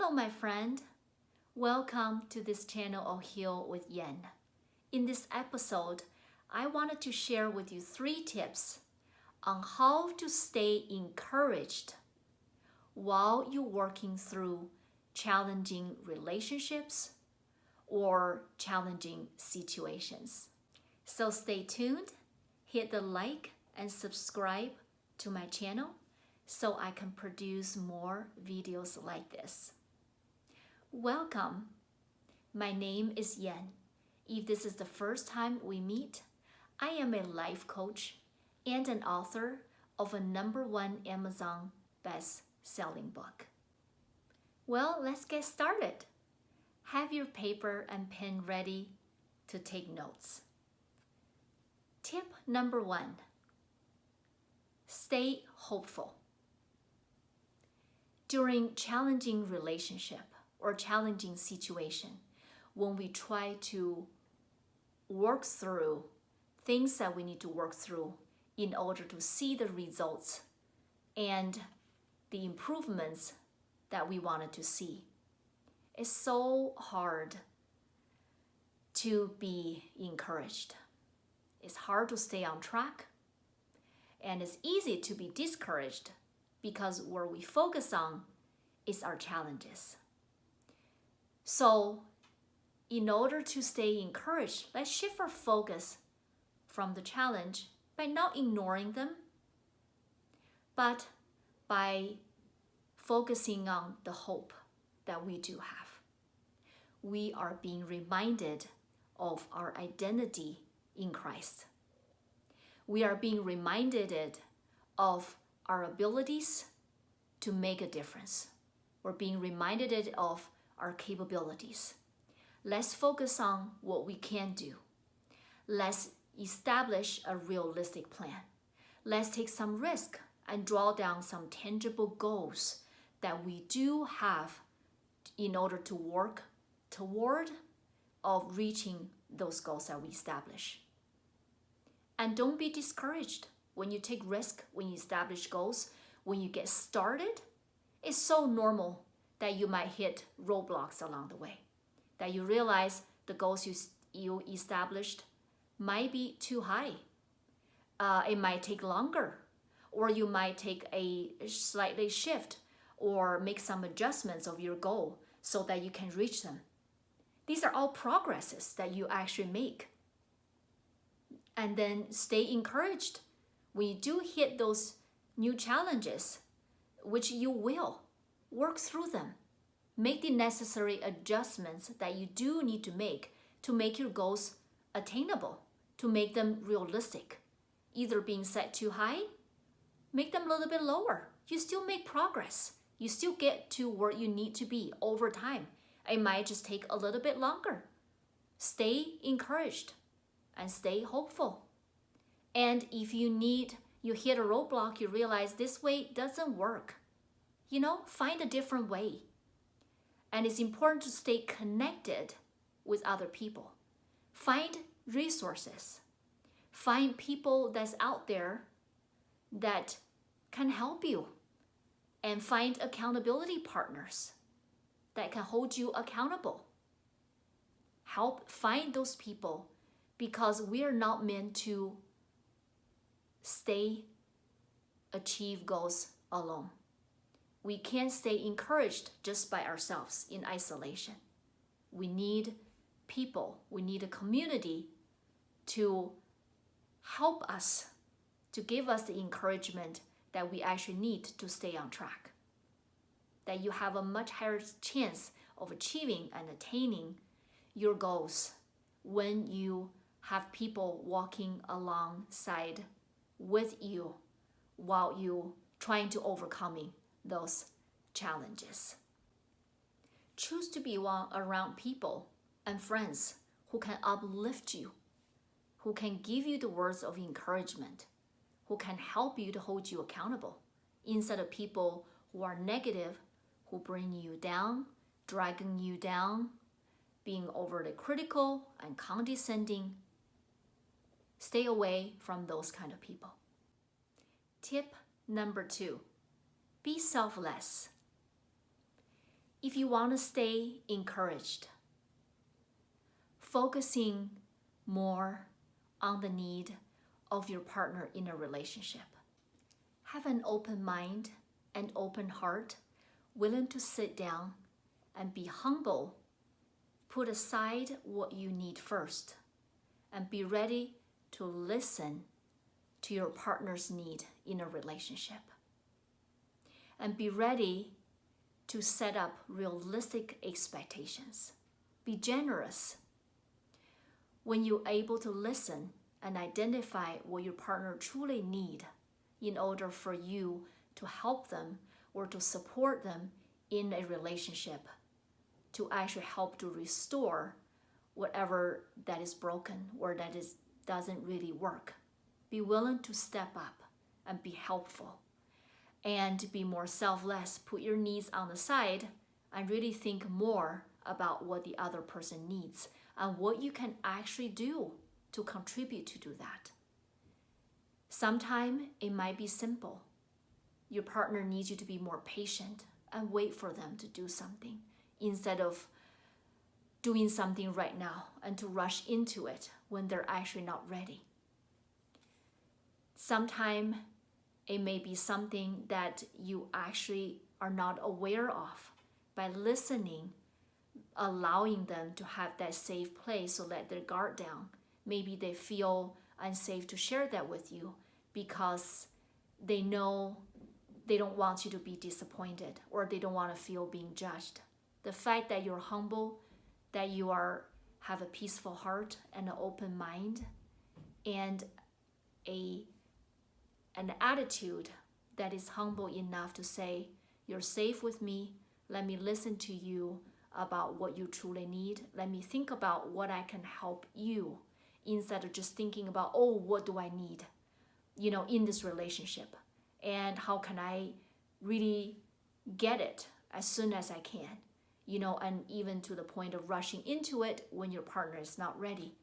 Hello, my friend. Welcome to this channel of Heal with Yen. In this episode, I wanted to share with you 3 tips on how to stay encouraged while you're working through challenging relationships or challenging situations. So stay tuned, hit the like and subscribe to my channel so I can produce more videos like this. Welcome. My name is Yen. If this is the first time we meet, I am a life coach and an author of a #1 Amazon best-selling book. Well, let's get started. Have your paper and pen ready to take notes. Tip number 1, stay hopeful. During challenging relationship or challenging situation, when we try to work through things that we need to work through in order to see the results and the improvements that we wanted to see, it's so hard to be encouraged. It's hard to stay on track, and it's easy to be discouraged because where we focus on is our challenges. So in order to stay encouraged, let's shift our focus from the challenge by not ignoring them, but by focusing on the hope that we do have. We are being reminded of our identity in Christ. We are being reminded of our abilities to make a difference. We're being reminded of our capabilities. Let's focus on what we can do. Let's establish a realistic plan. Let's take some risk and draw down some tangible goals that we do have in order to work toward of reaching those goals that we establish. And don't be discouraged when you take risk, when you establish goals, when you get started. It's so normal that you might hit roadblocks along the way, that you realize the goals you established might be too high. It might take longer, or you might take a slightly shift or make some adjustments of your goal so that you can reach them. These are all progresses that you actually make. And then stay encouraged when you do hit those new challenges, which you will. Work through them. Make the necessary adjustments that you do need to make your goals attainable, to make them realistic. Either being set too high, make them a little bit lower. You still make progress. You still get to where you need to be over time. It might just take a little bit longer. Stay encouraged and stay hopeful. And if you hit a roadblock, you realize this way doesn't work. Find a different way. And it's important to stay connected with other people. Find resources. Find people that's out there that can help you. And find accountability partners that can hold you accountable. Help find those people, because we are not meant to achieve goals alone. We can't stay encouraged just by ourselves in isolation. We need people, we need a community to help us, to give us the encouragement that we actually need to stay on track. That you have a much higher chance of achieving and attaining your goals when you have people walking alongside with you while you trying to overcoming those challenges. Choose to be around people and friends who can uplift you, who can give you the words of encouragement, who can help you to hold you accountable, instead of people who are negative, who bring you down, dragging you down, being overly critical and condescending. Stay away from those kind of people. Tip number 2, be selfless. If you want to stay encouraged, focusing more on the need of your partner in a relationship. Have an open mind and open heart, willing to sit down and be humble. Put aside what you need first and be ready to listen to your partner's need in a relationship. And be ready to set up realistic expectations. Be generous. When you're able to listen and identify what your partner truly needs in order for you to help them or to support them in a relationship, to actually help to restore whatever that is broken or that doesn't really work. Be willing to step up and be helpful and be more selfless. Put your needs on the side and really think more about what the other person needs and what you can actually do to contribute to do that. Sometimes it might be simple. Your partner needs you to be more patient and wait for them to do something instead of doing something right now and to rush into it when they're actually not ready. Sometimes it may be something that you actually are not aware of. By listening, allowing them to have that safe place to let their guard down. Maybe they feel unsafe to share that with you because they know they don't want you to be disappointed or they don't want to feel being judged. The fact that you're humble, that you have a peaceful heart and an open mind and an attitude that is humble enough to say, you're safe with me, let me listen to you about what you truly need. Let me think about what I can help you instead of just thinking about, oh, what do I need, in this relationship? And how can I really get it as soon as I can, and even to the point of rushing into it when your partner is not ready.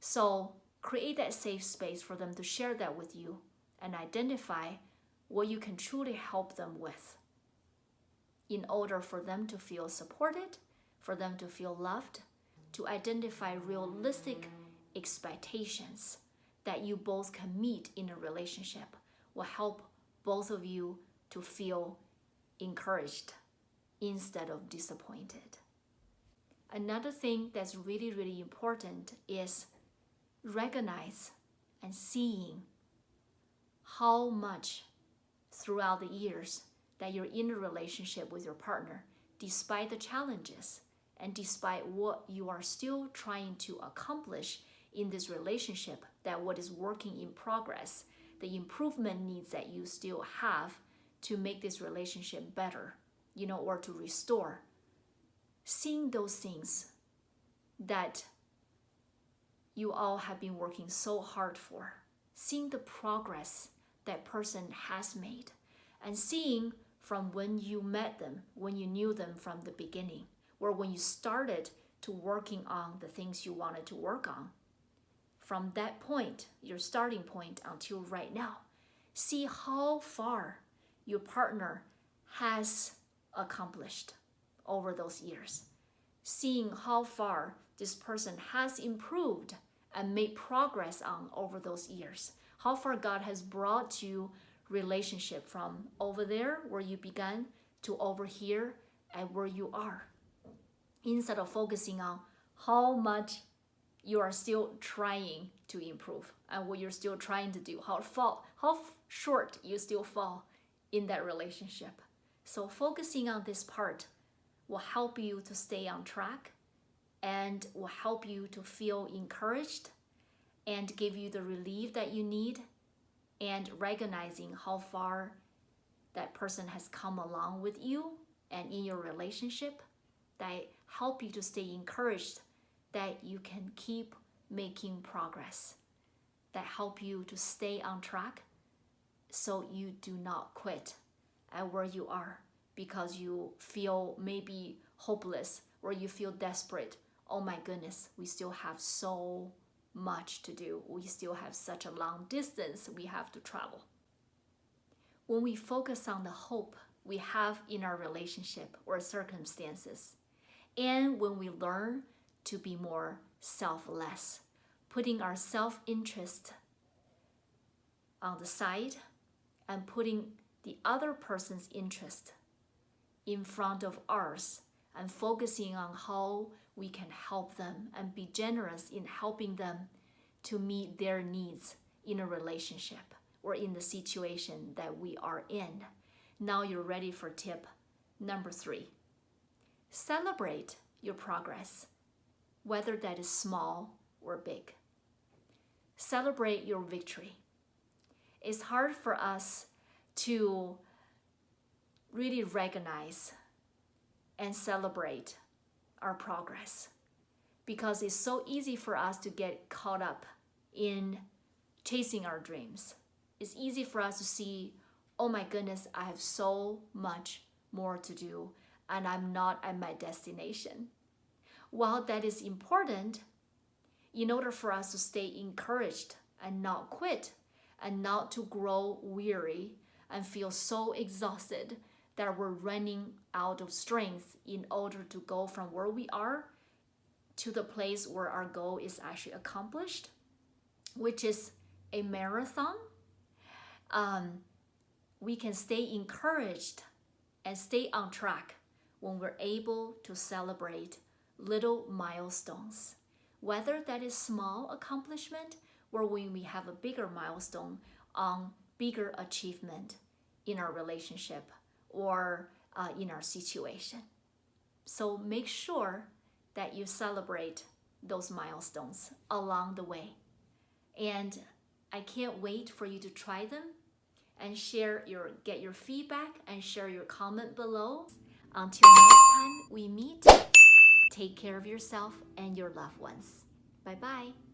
So create that safe space for them to share that with you and identify what you can truly help them with in order for them to feel supported, for them to feel loved, to identify realistic expectations that you both can meet in a relationship will help both of you to feel encouraged instead of disappointed. Another thing that's really, really important is recognize and seeing how much throughout the years that you're in a relationship with your partner, despite the challenges and despite what you are still trying to accomplish in this relationship, that what is working in progress, the improvement needs that you still have to make this relationship better, or to restore. Seeing those things that you all have been working so hard for, seeing the progress that person has made, and seeing from when you met them, when you knew them from the beginning, or when you started to working on the things you wanted to work on. From that point, your starting point until right now, see how far your partner has accomplished over those years. Seeing how far this person has improved and made progress on over those years. How far God has brought you relationship from over there where you began to over here and where you are. Instead of focusing on how much you are still trying to improve and what you're still trying to do, how short you still fall in that relationship. So focusing on this part will help you to stay on track and will help you to feel encouraged and give you the relief that you need, and recognizing how far that person has come along with you and in your relationship, that help you to stay encouraged that you can keep making progress, that help you to stay on track so you do not quit at where you are because you feel maybe hopeless or you feel desperate. Oh my goodness, we still have so much to do. We still have such a long distance we have to travel. When we focus on the hope we have in our relationship or circumstances. And when we learn to be more selfless, putting our self-interest on the side and putting the other person's interest in front of ours and focusing on how we can help them and be generous in helping them to meet their needs in a relationship or in the situation that we are in. Now you're ready for tip number 3. Celebrate your progress, whether that is small or big. Celebrate your victory. It's hard for us to really recognize and celebrate our progress because it's so easy for us to get caught up in chasing our dreams. It's easy for us to see, oh my goodness, I have so much more to do and I'm not at my destination. While that is important, in order for us to stay encouraged and not quit and not to grow weary and feel so exhausted that we're running out of strength in order to go from where we are to the place where our goal is actually accomplished, which is a marathon, we can stay encouraged and stay on track when we're able to celebrate little milestones, whether that is small accomplishment or when we have a bigger milestone on bigger achievement in our relationship or in our situation. So make sure that you celebrate those milestones along the way. And I can't wait for you to try them and get your feedback and share your comment below. Until next time we meet, take care of yourself and your loved ones. Bye-bye.